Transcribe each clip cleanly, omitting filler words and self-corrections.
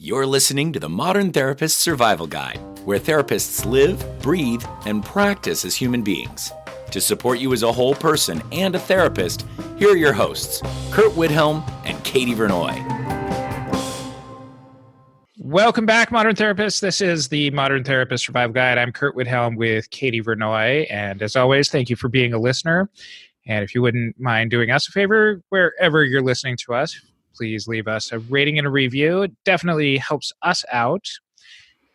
You're listening to the Modern Therapist Survival Guide, where therapists live, breathe, and practice as human beings. To support you as a whole person and a therapist, here are your hosts, Curt Widhalm and Katie Vernoy. Welcome back, Modern Therapists. This is the Modern Therapist Survival Guide. I'm Curt Widhalm with Katie Vernoy, and as always, thank you for being a listener. And if you wouldn't mind doing us a favor, wherever you're listening to us, please leave us a rating and a review. It definitely helps us out.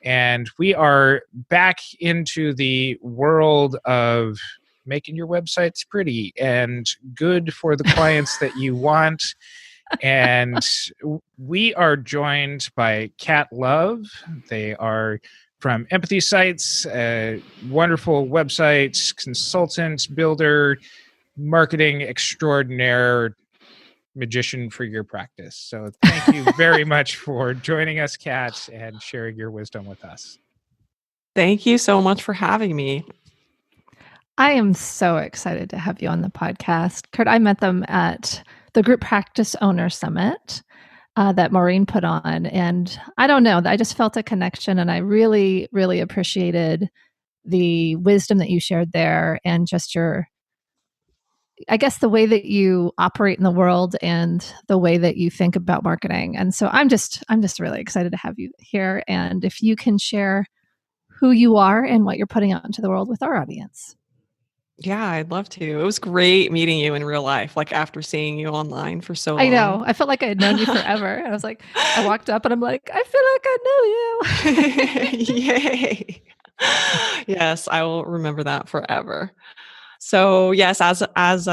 And we are back into the world of making your websites pretty and good for the clients that you want. And we are joined by Kat Love. They are from Empathy Sites, a wonderful website, consultant, builder, marketing extraordinaire, magician for your practice. So thank you very much for joining us, Kat, and sharing your wisdom with us. Thank you so much for having me. I am so excited to have you on the podcast. Curt, I met them at the Group Practice Owner Summit that Maureen put on. And I don't know, I just felt a connection, and I really, really appreciated the wisdom that you shared there and just I guess the way that you operate in the world and the way that you think about marketing. And so I'm just really excited to have you here. And if you can share who you are and what you're putting out into the world with our audience. Yeah, I'd love to. It was great meeting you in real life, like after seeing you online for so long. I know. I felt like I had known you forever. And I was like, I walked up and I'm like, I feel like I know you. Yay. Yes, I will remember that forever. So yes, as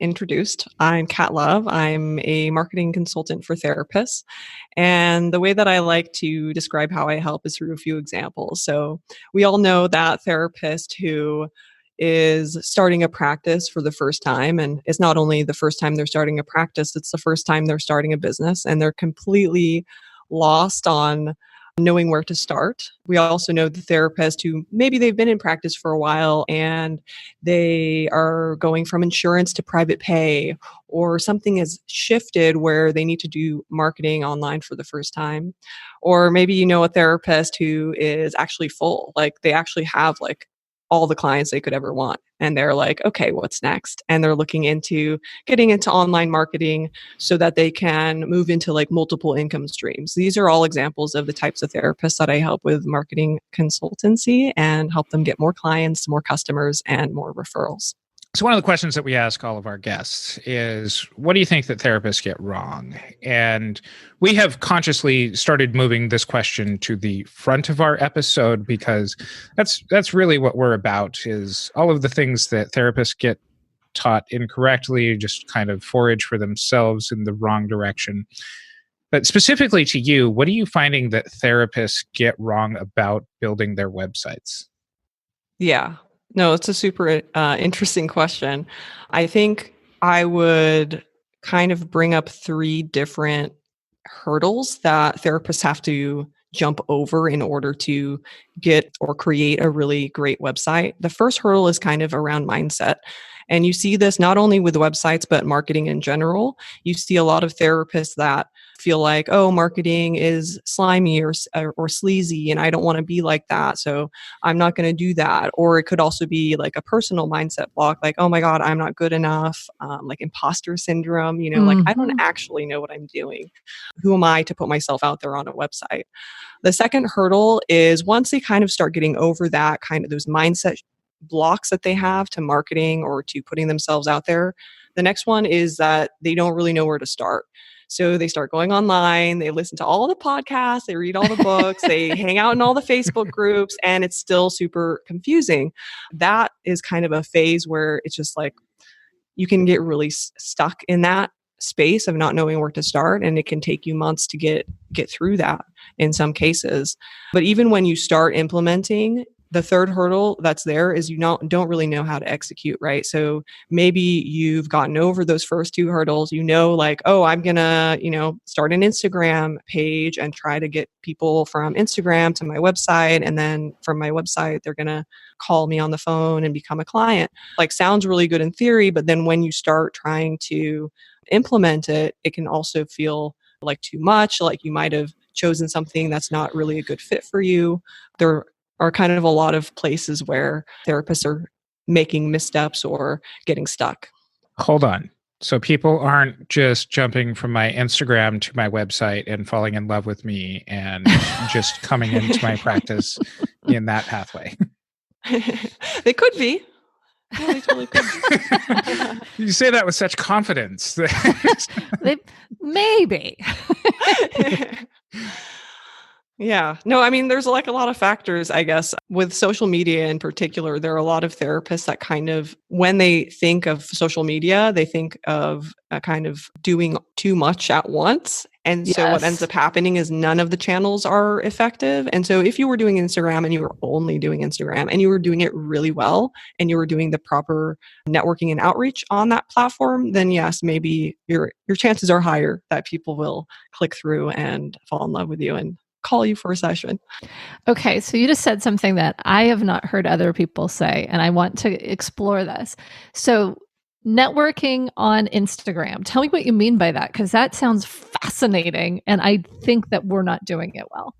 introduced, I'm Kat Love. I'm a marketing consultant for therapists. And the way that I like to describe how I help is through a few examples. So we all know that therapist who is starting a practice for the first time. And it's not only the first time they're starting a practice, it's the first time they're starting a business, and they're completely lost on knowing where to start. We also know the therapist who maybe they've been in practice for a while and they are going from insurance to private pay, or something has shifted where they need to do marketing online for the first time. Or maybe you know a therapist who is actually full, like they actually have like all the clients they could ever want. And they're like, okay, what's next? And they're looking into getting into online marketing so that they can move into like multiple income streams. These are all examples of the types of therapists that I help with marketing consultancy and help them get more clients, more customers, and more referrals. So one of the questions that we ask all of our guests is, what do you think that therapists get wrong? And we have consciously started moving this question to the front of our episode because that's really what we're about, is all of the things that therapists get taught incorrectly, just kind of forage for themselves in the wrong direction. But specifically to you, what are you finding that therapists get wrong about building their websites? Yeah. No, it's a super interesting question. I think I would kind of bring up 3 different hurdles that therapists have to jump over in order to get or create a really great website. The first hurdle is kind of around mindset. And you see this not only with websites, but marketing in general. You see a lot of therapists that feel like, oh, marketing is slimy or sleazy, and I don't want to be like that, so I'm not going to do that. Or it could also be like a personal mindset block, like, oh my God, I'm not good enough, like imposter syndrome, like I don't actually know what I'm doing. Who am I to put myself out there on a website? The second hurdle is once they kind of start getting over that kind of those mindset blocks that they have to marketing or to putting themselves out there, the next one is that they don't really know where to start. So they start going online, they listen to all the podcasts, they read all the books, they hang out in all the Facebook groups, and it's still super confusing. That is kind of a phase where it's just like you can get really stuck in that space of not knowing where to start, and it can take you months to get through that in some cases. But even when you start implementing, the third hurdle that's there is you don't really know how to execute, right? So maybe you've gotten over those first 2 hurdles. Like, oh, I'm going to, start an Instagram page and try to get people from Instagram to my website. And then from my website, they're going to call me on the phone and become a client. Like, sounds really good in theory, but then when you start trying to implement it, it can also feel like too much, like you might have chosen something that's not really a good fit for you. There are kind of a lot of places where therapists are making missteps or getting stuck. Hold on. So people aren't just jumping from my Instagram to my website and falling in love with me and just coming into my practice in that pathway. They could be. Yeah, they totally could be. You say that with such confidence. Maybe. Yeah. No, I mean, there's like a lot of factors, I guess. With social media in particular, there are a lot of therapists that kind of, when they think of social media, they think of kind of doing too much at once. And so what ends up happening is none of the channels are effective. And so if you were doing Instagram and you were only doing Instagram and you were doing it really well and you were doing the proper networking and outreach on that platform, then yes, maybe your chances are higher that people will click through and fall in love with you and call you for a session. Okay, so you just said something that I have not heard other people say, and I want to explore this. So, networking on Instagram. Tell me what you mean by that, because that sounds fascinating, and I think that we're not doing it well.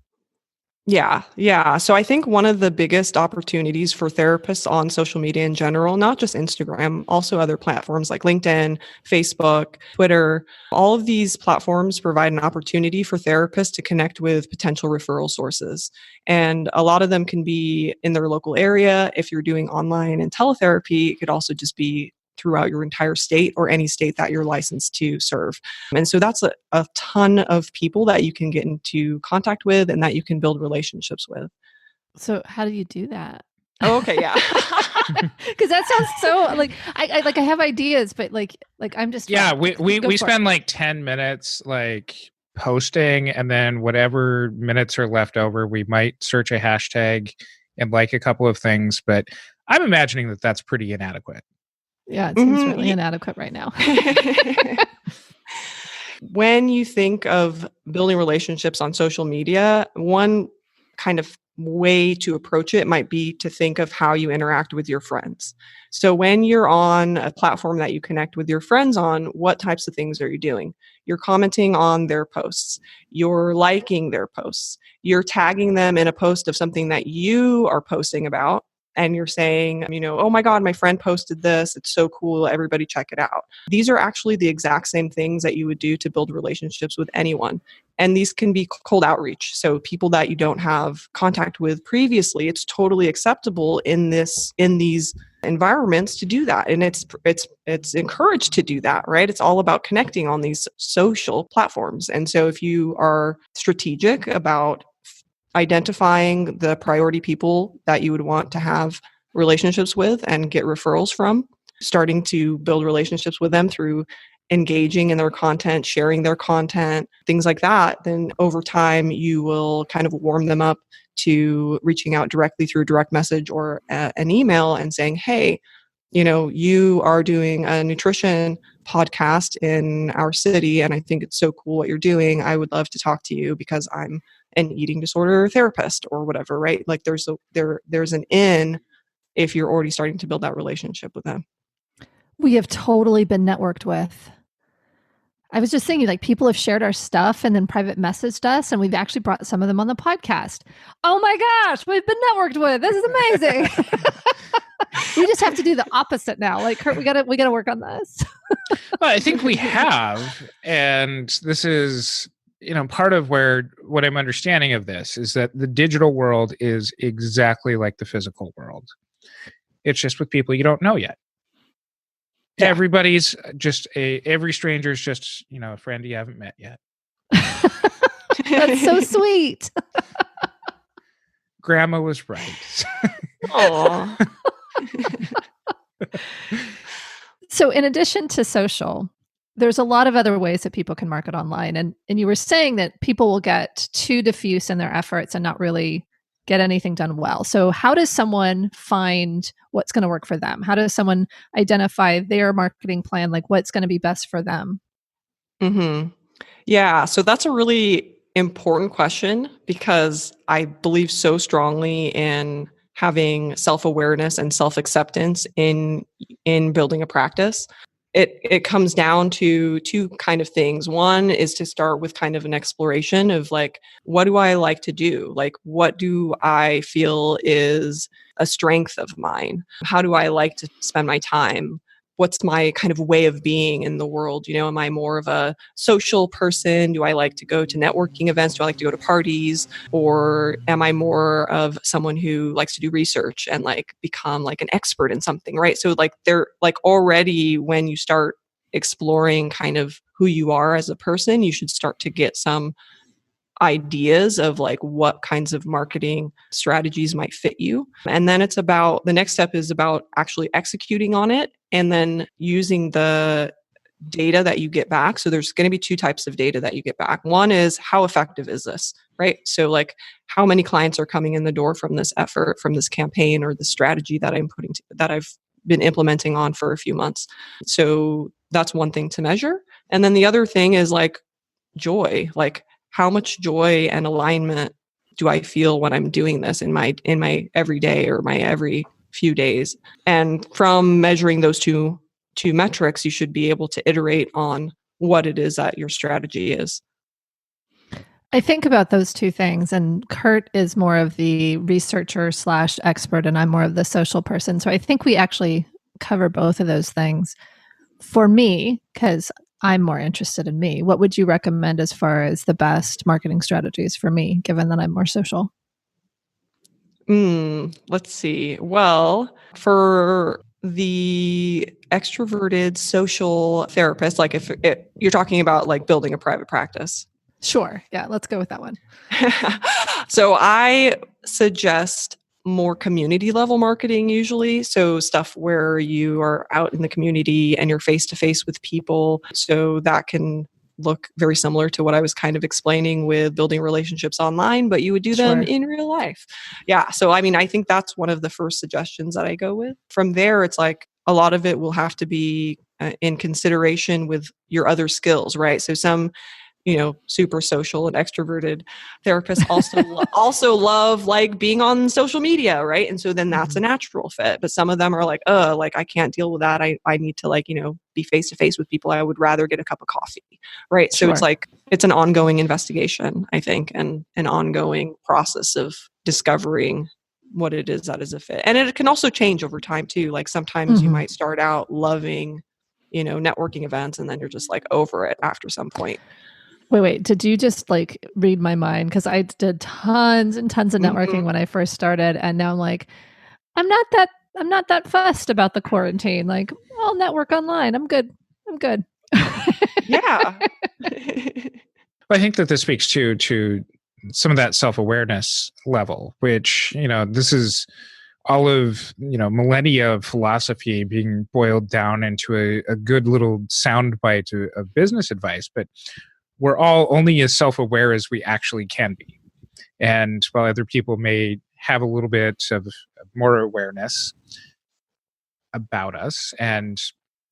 Yeah. So I think one of the biggest opportunities for therapists on social media in general, not just Instagram, also other platforms like LinkedIn, Facebook, Twitter, all of these platforms provide an opportunity for therapists to connect with potential referral sources. And a lot of them can be in their local area. If you're doing online and teletherapy, it could also just be throughout your entire state or any state that you're licensed to serve. And so that's a ton of people that you can get into contact with and that you can build relationships with. So how do you do that? Oh, okay, yeah. Because that sounds so I have ideas, but like I'm just we spend like 10 minutes like posting, and then whatever minutes are left over, we might search a hashtag and like a couple of things, but I'm imagining that that's pretty inadequate. Yeah, it seems really inadequate right now. When you think of building relationships on social media, one kind of way to approach it might be to think of how you interact with your friends. So when you're on a platform that you connect with your friends on, what types of things are you doing? You're commenting on their posts. You're liking their posts. You're tagging them in a post of something that you are posting about. And you're saying, oh my God, my friend posted this. It's so cool. Everybody check it out. These are actually the exact same things that you would do to build relationships with anyone. And these can be cold outreach. So people that you don't have contact with previously, it's totally acceptable in these environments to do that. And it's encouraged to do that, right? It's all about connecting on these social platforms. And so if you are strategic about identifying the priority people that you would want to have relationships with and get referrals from, starting to build relationships with them through engaging in their content, sharing their content, things like that, then over time you will kind of warm them up to reaching out directly through direct message or an email and saying, hey, you are doing a nutrition podcast in our city, and I think it's so cool what you're doing. I would love to talk to you because I'm an eating disorder therapist or whatever, right? Like there's an in if you're already starting to build that relationship with them. We have totally been networked with. I was just thinking, like, people have shared our stuff and then private messaged us, and we've actually brought some of them on the podcast. Oh my gosh, we've been networked with. This is amazing. We just have to do the opposite now. Like, Curt, we gotta work on this. Well, I think we have, and this is part of what I'm understanding of this is that the digital world is exactly like the physical world. It's just with people you don't know yet. Yeah. Everybody's every stranger's just, a friend you haven't met yet. That's so sweet. Grandma was right. Aww. So in addition to social, there's a lot of other ways that people can market online. And you were saying that people will get too diffuse in their efforts and not really get anything done well. So how does someone find what's going to work for them? How does someone identify their marketing plan, like what's going to be best for them? Mm-hmm. Yeah, so that's a really important question because I believe so strongly in having self-awareness and self-acceptance in building a practice. it comes down to two kind of things. One is to start with kind of an exploration of like, what do I like to do? Like, what do I feel is a strength of mine? How do I like to spend my time? What's my kind of way of being in the world? Am I more of a social person? Do I like to go to networking events? Do I like to go to parties? Or am I more of someone who likes to do research and like become like an expert in something, right? So like they're like already when you start exploring kind of who you are as a person, you should start to get some ideas of like what kinds of marketing strategies might fit you. And then the next step is about actually executing on it and then using the data that you get back. So there's going to be two types of data that you get back. One is how effective is this, right? So like how many clients are coming in the door from this effort, from this campaign or the strategy that that I've been implementing on for a few months. So that's one thing to measure. And then the other thing is like joy, like how much joy and alignment do I feel when I'm doing this in my everyday or my every few days? And from measuring those two metrics, you should be able to iterate on what it is that your strategy is. I think about those two things, and Curt is more of the researcher / expert, and I'm more of the social person. So I think we actually cover both of those things. For me, because I'm more interested in me, what would you recommend as far as the best marketing strategies for me, given that I'm more social? Let's see. Well, for the extroverted social therapist, like if you're talking about like building a private practice. Sure. Yeah, let's go with that one. So I suggest more community level marketing usually. So stuff where you are out in the community and you're face to face with people. So that can look very similar to what I was kind of explaining with building relationships online, but you would do them in real life. Yeah. So, I mean, I think that's one of the first suggestions that I go with. From there, it's like a lot of it will have to be in consideration with your other skills, right? So some super social and extroverted therapists also love like being on social media, right? And so then that's a natural fit. But some of them are like, like I can't deal with that. I need to like, be face to face with people. I would rather get a cup of coffee, right? So it's like, it's an ongoing investigation, I think, and an ongoing process of discovering what it is that is a fit. And it can also change over time too. Like sometimes you might start out loving, networking events, and then you're just like over it after some point. Wait, did you just like read my mind? Because I did tons and tons of networking when I first started, and now I'm like, I'm not that fussed about the quarantine. Like, I'll network online. I'm good. Yeah. I think that this speaks to some of that self-awareness level, which, this is all of, millennia of philosophy being boiled down into a good little soundbite of business advice. But we're all only as self-aware as we actually can be. And while other people may have a little bit of more awareness about us, and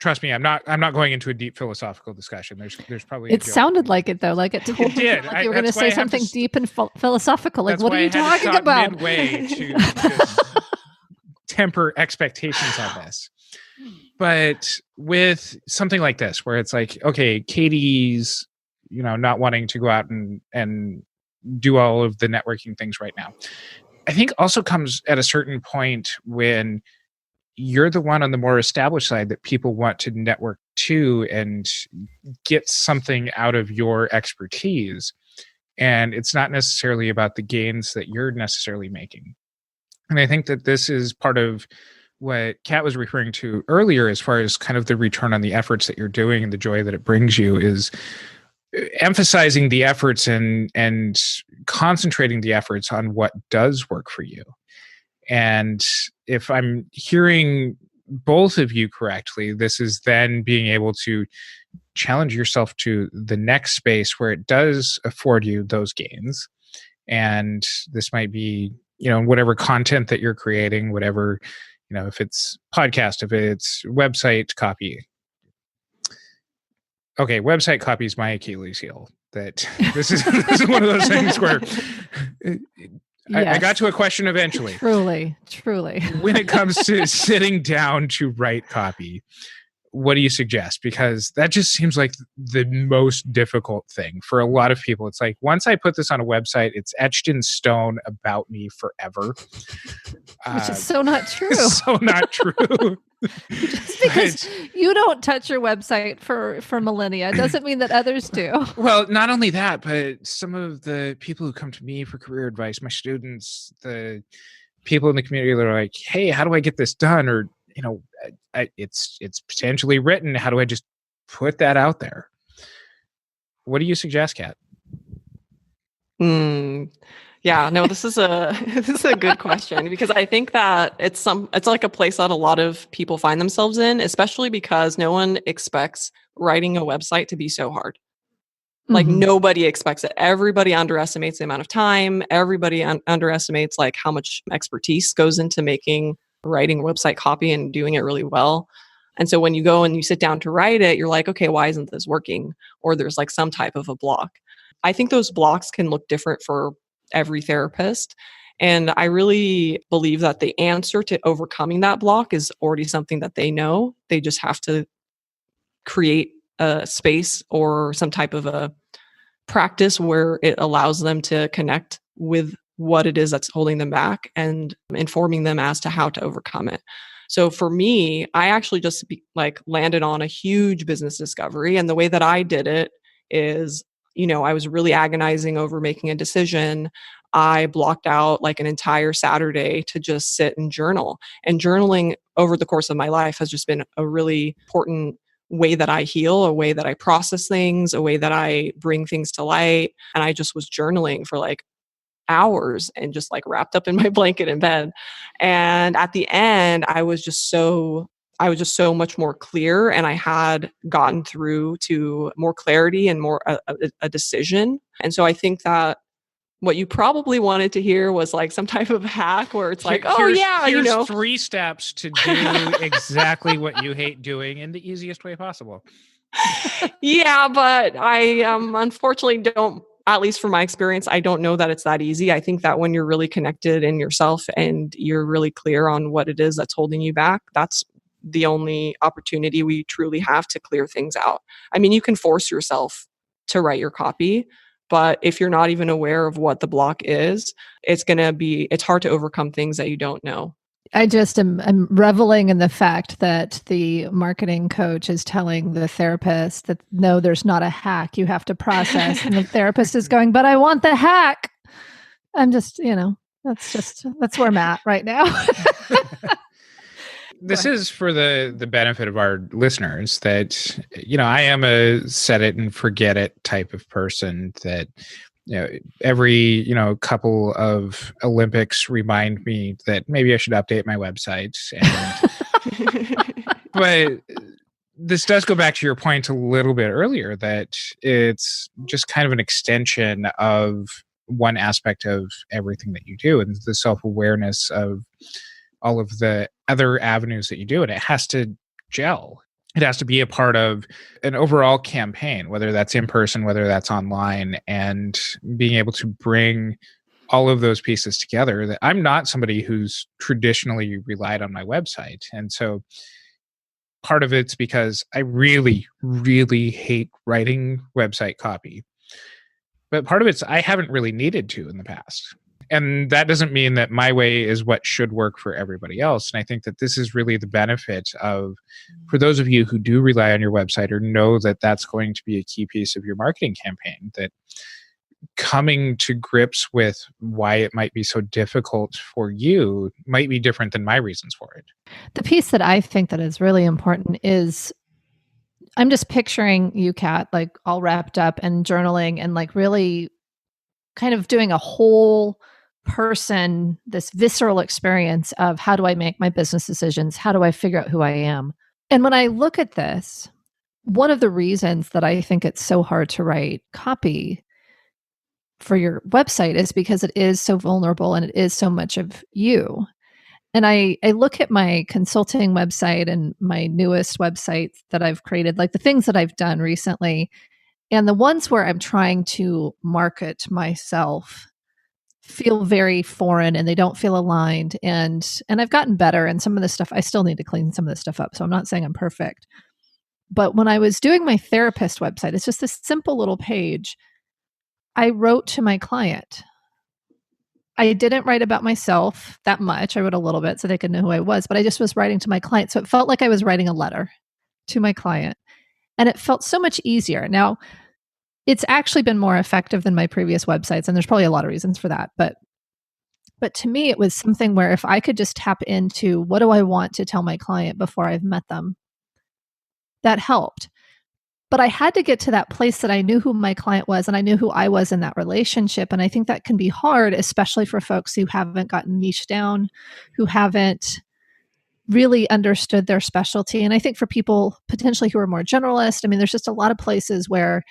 trust me, I'm not going into a deep philosophical discussion. There's probably it sounded like it though, like it totally did. Like you were going to say something deep and philosophical. Like, what are you talking about? Midway to just temper expectations on this. But with something like this, where it's like, okay, Katie's not wanting to go out and do all of the networking things right now, I think also comes at a certain point when you're the one on the more established side that people want to network to and get something out of your expertise. And it's not necessarily about the gains that you're necessarily making. And I think that this is part of what Kat was referring to earlier, as far as kind of the return on the efforts that you're doing and the joy that it brings you, is emphasizing the efforts and concentrating the efforts on what does work for you. And if I'm hearing both of you correctly, this is then being able to challenge yourself to the next space where it does afford you those gains. And this might be, whatever content that you're creating, whatever, if it's podcast, if it's website copy. Okay, website copy is my Achilles heel. That this is one of those things where I got to a question eventually. Truly. When it comes to sitting down to write copy, what do you suggest? Because that just seems like the most difficult thing for a lot of people. It's like, once I put this on a website, it's etched in stone about me forever. Which is so not true. So not true. Just because you don't touch your website for millennia doesn't mean that others do. Well, not only that, but some of the people who come to me for career advice, my students, the people in the community that are like, hey, how do I get this done? Or, it's potentially written. How do I just put that out there? What do you suggest, Kat? Yeah, no, this is a good question, because I think that it's like a place that a lot of people find themselves in, especially because no one expects writing a website to be so hard. Like nobody expects it. Everybody underestimates the amount of time. Everybody underestimates like how much expertise goes into writing website copy and doing it really well. And so when you go and you sit down to write it, you're like, okay, why isn't this working? Or there's like some type of a block. I think those blocks can look different for every therapist. And I really believe that the answer to overcoming that block is already something that they know. They just have to create a space or some type of a practice where it allows them to connect with what it is that's holding them back and informing them as to how to overcome it. So for me, I actually just landed on a huge business discovery. And the way that I did it is, I was really agonizing over making a decision. I blocked out like an entire Saturday to just sit and journal. And journaling over the course of my life has just been a really important way that I heal, a way that I process things, a way that I bring things to light. And I just was journaling for like hours and just like wrapped up in my blanket in bed. And at the end, I was just so much more clear, and I had gotten through to more clarity and more a decision. And so I think that what you probably wanted to hear was like some type of hack where it's like, here's 3 steps to do exactly what you hate doing in the easiest way possible. Yeah, but I unfortunately don't, at least from my experience, I don't know that it's that easy. I think that when you're really connected in yourself and you're really clear on what it is that's holding you back, that's the only opportunity we truly have to clear things out. I mean, you can force yourself to write your copy, but if you're not even aware of what the block is, it's hard to overcome things that you don't know. I just am reveling in the fact that the marketing coach is telling the therapist that no, there's not a hack. You have to process. And the therapist is going, but I want the hack. I'm just, that's where I'm at right now. This is for the benefit of our listeners that, I am a set it and forget it type of person that, every, couple of Olympics remind me that maybe I should update my website. But this does go back to your point a little bit earlier that it's just kind of an extension of one aspect of everything that you do, and the self-awareness of all of the other avenues that you do. And it has to gel. It has to be a part of an overall campaign, whether that's in person, whether that's online, and being able to bring all of those pieces together. That I'm not somebody who's traditionally relied on my website. And so part of it's because I really, really hate writing website copy. But part of it's I haven't really needed to in the past. And that doesn't mean that my way is what should work for everybody else. And I think that this is really the benefit of, for those of you who do rely on your website or know that that's going to be a key piece of your marketing campaign, that coming to grips with why it might be so difficult for you might be different than my reasons for it. The piece that I think that is really important is I'm just picturing you, Kat, like all wrapped up and journaling and like really kind of doing a whole person, this visceral experience of how do I make my business decisions? How do I figure out who I am? And when I look at this, one of the reasons that I think it's so hard to write copy for your website is because it is so vulnerable and it is so much of you. And I look at my consulting website and my newest website that I've created, like the things that I've done recently, and the ones where I'm trying to market myself feel very foreign and they don't feel aligned. And I've gotten better. And some of the stuff, I still need to clean some of this stuff up. So I'm not saying I'm perfect. But when I was doing my therapist website, it's just this simple little page. I wrote to my client. I didn't write about myself that much. I wrote a little bit so they could know who I was, but I just was writing to my client. So it felt like I was writing a letter to my client. And it felt so much easier. Now, it's actually been more effective than my previous websites, and there's probably a lot of reasons for that. But to me, it was something where if I could just tap into what do I want to tell my client before I've met them, that helped. But I had to get to that place that I knew who my client was and I knew who I was in that relationship. And I think that can be hard, especially for folks who haven't gotten niched down, who haven't really understood their specialty. And I think for people potentially who are more generalist, I mean, there's just a lot of places where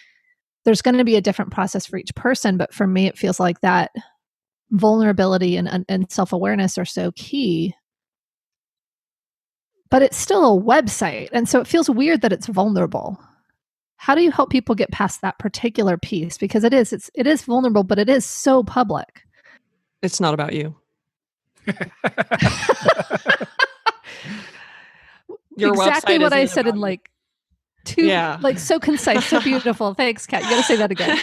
there's going to be a different process for each person. But for me, it feels like that vulnerability and self-awareness are so key. But it's still a website. And so it feels weird that it's vulnerable. How do you help people get past that particular piece? Because it is vulnerable, but it is so public. It's not about you. Your exactly website what I isn't said in like two, like so concise, so beautiful. Thanks, Kat. You got to say that again.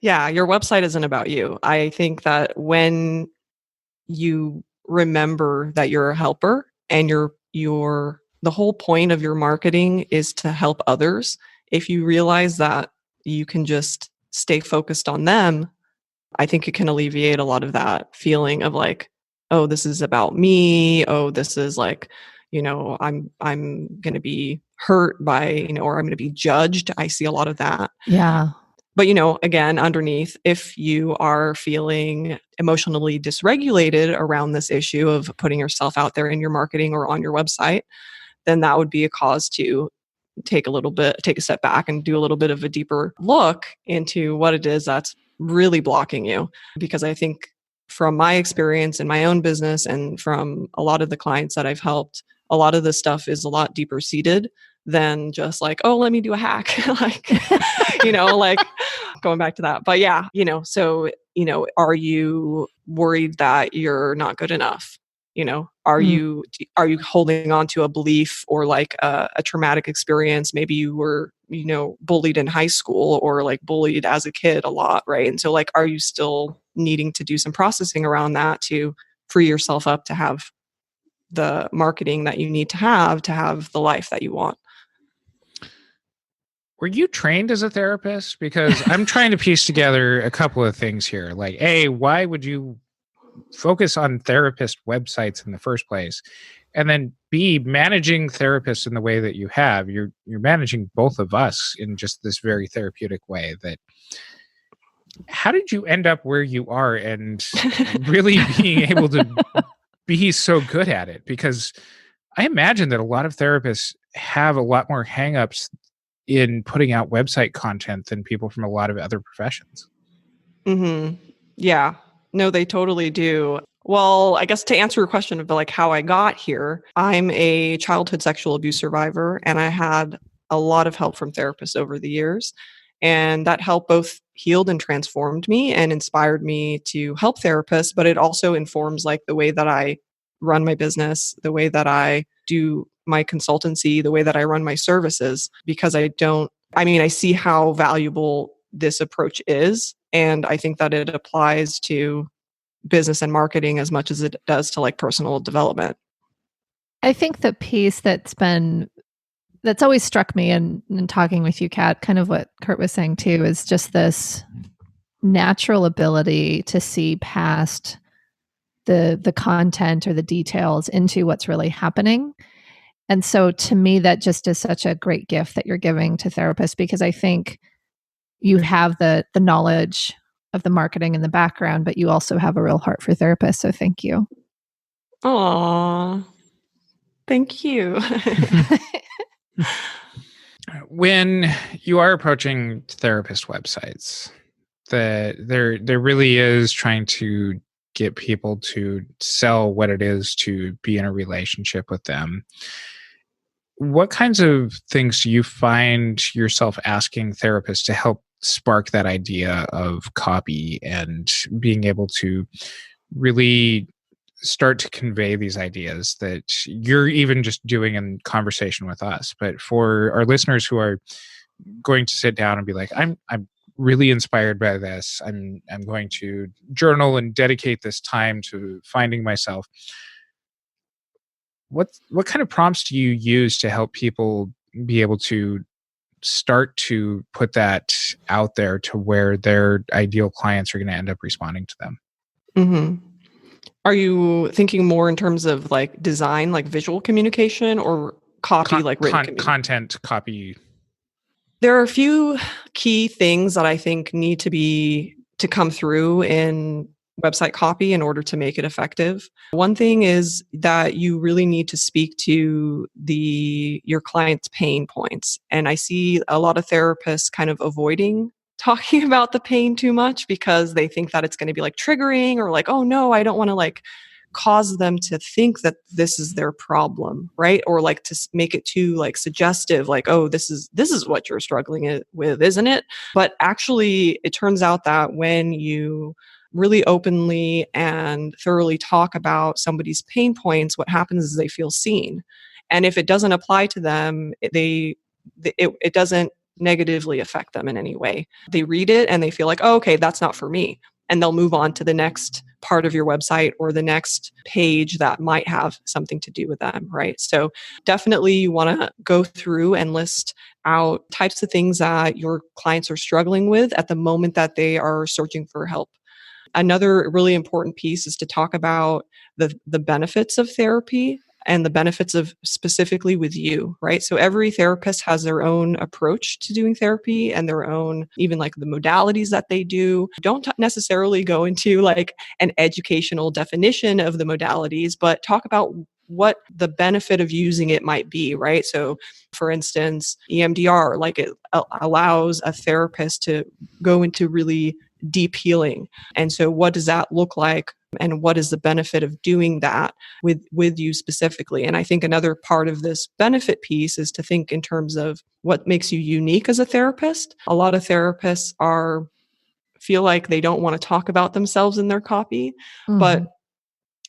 Yeah, your website isn't about you. I think that when you remember that you're a helper and the whole point of your marketing is to help others. If you realize that you can just stay focused on them, I think it can alleviate a lot of that feeling of like, oh, this is about me. Oh, this is like, I'm going to be hurt by, or I'm going to be judged. I see a lot of that. Yeah. But, again, underneath, if you are feeling emotionally dysregulated around this issue of putting yourself out there in your marketing or on your website, then that would be a cause to take a step back and do a little bit of a deeper look into what it is that's really blocking you. Because I think from my experience in my own business and from a lot of the clients that I've helped, a lot of this stuff is a lot deeper seated than just like, oh, let me do a hack. like, like going back to that. But yeah, so, are you worried that you're not good enough? Are you holding on to a belief or like a traumatic experience? Maybe you were, bullied in high school or like bullied as a kid a lot, right? And so like, are you still needing to do some processing around that to free yourself up to have the marketing that you need to have the life that you want? Were you trained as a therapist? Because I'm trying to piece together a couple of things here. Like, A, why would you focus on therapist websites in the first place? And then B, managing therapists in the way that you have, you're managing both of us in just this very therapeutic way. That how did you end up where you are and really being able to be so good at it? Because I imagine that a lot of therapists have a lot more hangups in putting out website content than people from a lot of other professions. Mm-hmm. Yeah. No, they totally do. Well, I guess to answer your question of like how I got here, I'm a childhood sexual abuse survivor, and I had a lot of help from therapists over the years. And that help both healed and transformed me and inspired me to help therapists, but it also informs like the way that I run my business, the way that I do my consultancy, the way that I run my services, because I see how valuable this approach is. And I think that it applies to business and marketing as much as it does to like personal development. I think the piece that's always struck me in talking with you, Kat, kind of what Curt was saying too, is just this natural ability to see past the content or the details into what's really happening. And so to me, that just is such a great gift that you're giving to therapists, because I think you have the knowledge of the marketing in the background, but you also have a real heart for therapists. So thank you. Aw, thank you. When you are approaching therapist websites, there really is trying to get people to sell what it is to be in a relationship with them. What kinds of things do you find yourself asking therapists to help spark that idea of copy and being able to really start to convey these ideas that you're even just doing in conversation with us. But for our listeners who are going to sit down and be like, I'm really inspired by this. I'm going to journal and dedicate this time to finding myself. What kind of prompts do you use to help people be able to start to put that out there to where their ideal clients are going to end up responding to them? Mm-hmm. Are you thinking more in terms of like design, like visual communication, or copy, like written communication? Content, copy. There are a few key things that I think need to come through in website copy in order to make it effective. One thing is that you really need to speak to your client's pain points. And I see a lot of therapists kind of avoiding talking about the pain too much because they think that it's going to be like triggering, or like, oh no, I don't want to like cause them to think that this is their problem, right? Or like to make it too like suggestive, like, oh, this is what you're struggling with, isn't it? But actually, it turns out that when you really openly and thoroughly talk about somebody's pain points, what happens is they feel seen. And if it doesn't apply to them, it doesn't negatively affect them in any way. They read it and they feel like, oh, okay, that's not for me. And they'll move on to the next part of your website or the next page that might have something to do with them, right? So definitely you want to go through and list out types of things that your clients are struggling with at the moment that they are searching for help. Another really important piece is to talk about the benefits of therapy and the benefits of specifically with you, right? So every therapist has their own approach to doing therapy and their own, even like the modalities that they do. Don't necessarily go into like an educational definition of the modalities, but talk about what the benefit of using it might be, right? So for instance, EMDR, like it allows a therapist to go into really deep healing. And so what does that look like? And what is the benefit of doing that with you specifically? And I think another part of this benefit piece is to think in terms of what makes you unique as a therapist. A lot of therapists feel like they don't want to talk about themselves in their copy, but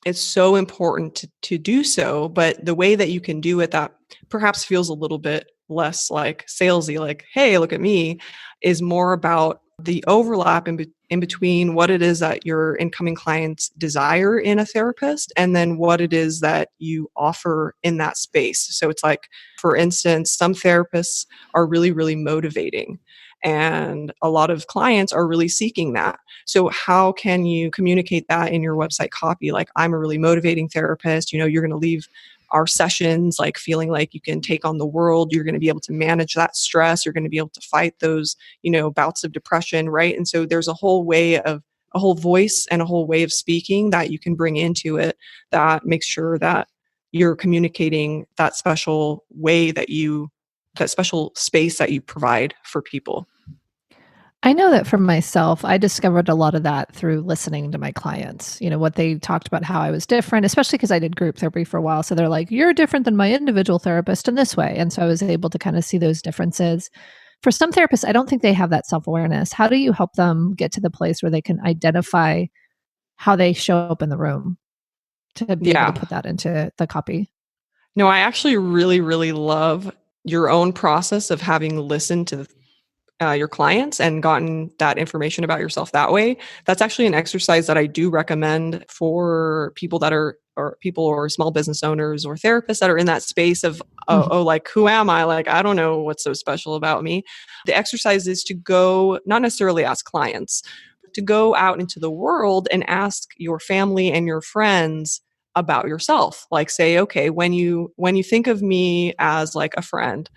it's so important to do so. But the way that you can do it that perhaps feels a little bit less like salesy, like, hey, look at me, is more about the overlap in between what it is that your incoming clients desire in a therapist and then what it is that you offer in that space. So it's like, for instance, some therapists are really, really motivating. And a lot of clients are really seeking that. So how can you communicate that in your website copy? Like, I'm a really motivating therapist. You're going to leave our sessions like feeling like you can take on the world. You're going to be able to manage that stress. You're going to be able to fight those, bouts of depression, right? And so there's a whole voice and a whole way of speaking that you can bring into it that makes sure that you're communicating that special way that special space that you provide for people. I know that for myself, I discovered a lot of that through listening to my clients, what they talked about, how I was different, especially because I did group therapy for a while. So they're like, you're different than my individual therapist in this way. And so I was able to kind of see those differences. For some therapists, I don't think they have that self-awareness. How do you help them get to the place where they can identify how they show up in the room to be able to put that into the copy? No, I actually really, really love your own process of having listened to your clients and gotten that information about yourself that way. That's actually an exercise that I do recommend for people or small business owners or therapists that are in that space of, like, who am I? Like, I don't know what's so special about me. The exercise is to go, not necessarily ask clients, but to go out into the world and ask your family and your friends about yourself. Like, say, okay, when you think of me as like a friend,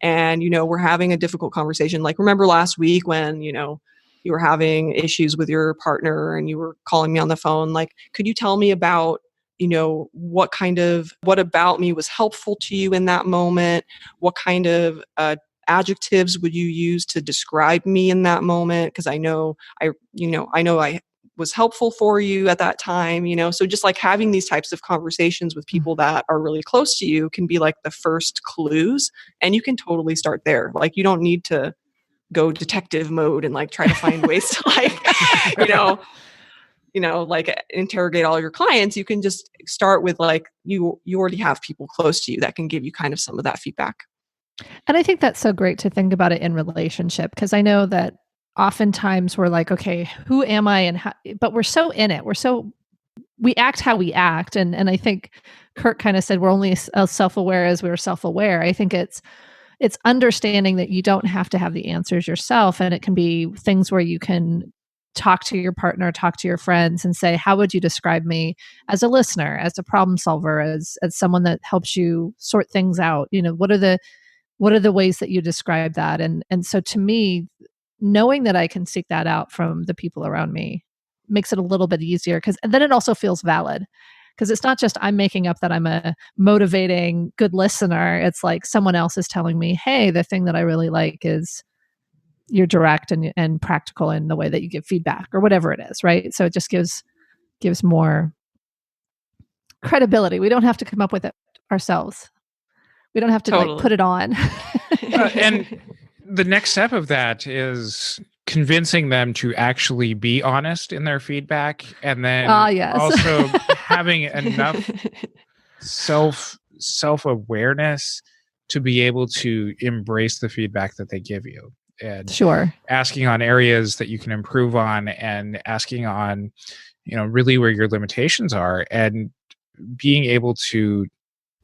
and, we're having a difficult conversation. Like, remember last week when, you were having issues with your partner and you were calling me on the phone, like, could you tell me about, what about me was helpful to you in that moment? What kind of adjectives would you use to describe me in that moment? Because I know I was helpful for you at that time, so just like having these types of conversations with people that are really close to you can be like the first clues, and you can totally start there. Like, you don't need to go detective mode and like try to find ways to like, like interrogate all your clients, you can just start with like, you already have people close to you that can give you kind of some of that feedback. And I think that's so great to think about it in relationship, because I know that oftentimes we're like, okay, who am I? And how, but we're so in it. We act how we act. And I think Curt kind of said, we're only as self-aware as we're self-aware. I think it's understanding that you don't have to have the answers yourself. And it can be things where you can talk to your partner, talk to your friends and say, how would you describe me as a listener, as a problem solver, as someone that helps you sort things out? What are the ways that you describe that? And so to me, knowing that I can seek that out from the people around me makes it a little bit easier, because then it also feels valid, because it's not just I'm making up that I'm a motivating good listener. It's like someone else is telling me, hey, the thing that I really like is you're direct and practical in the way that you give feedback, or whatever it is, right? So it just gives more credibility. We don't have to come up with it ourselves. We don't have to like put it on. And the next step of that is convincing them to actually be honest in their feedback, and then also having enough self-awareness to be able to embrace the feedback that they give you, and asking on areas that you can improve on, and asking on, really where your limitations are, and being able to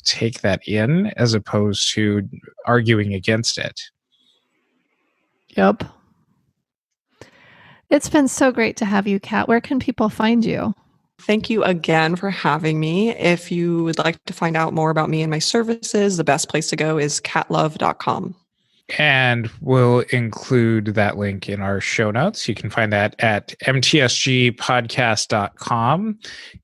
take that in as opposed to arguing against it. Yep. It's been so great to have you, Kat. Where can people find you? Thank you again for having me. If you would like to find out more about me and my services, the best place to go is catlove.com. And we'll include that link in our show notes. You can find that at mtsgpodcast.com.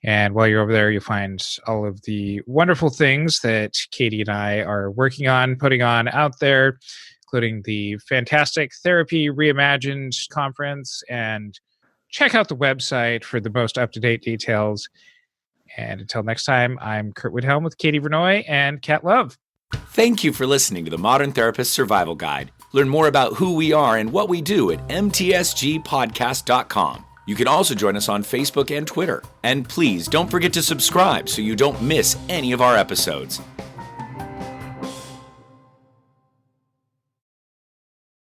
And while you're over there, you'll find all of the wonderful things that Katie and I are working on, putting on out there, including the fantastic Therapy Reimagined conference. And check out the website for the most up-to-date details. And until next time, I'm Curt Widhalm with Katie Vernoy and Kat Love. Thank you for listening to the Modern Therapist Survival Guide. Learn more about who we are and what we do at mtsgpodcast.com. You can also join us on Facebook and Twitter. And please don't forget to subscribe so you don't miss any of our episodes.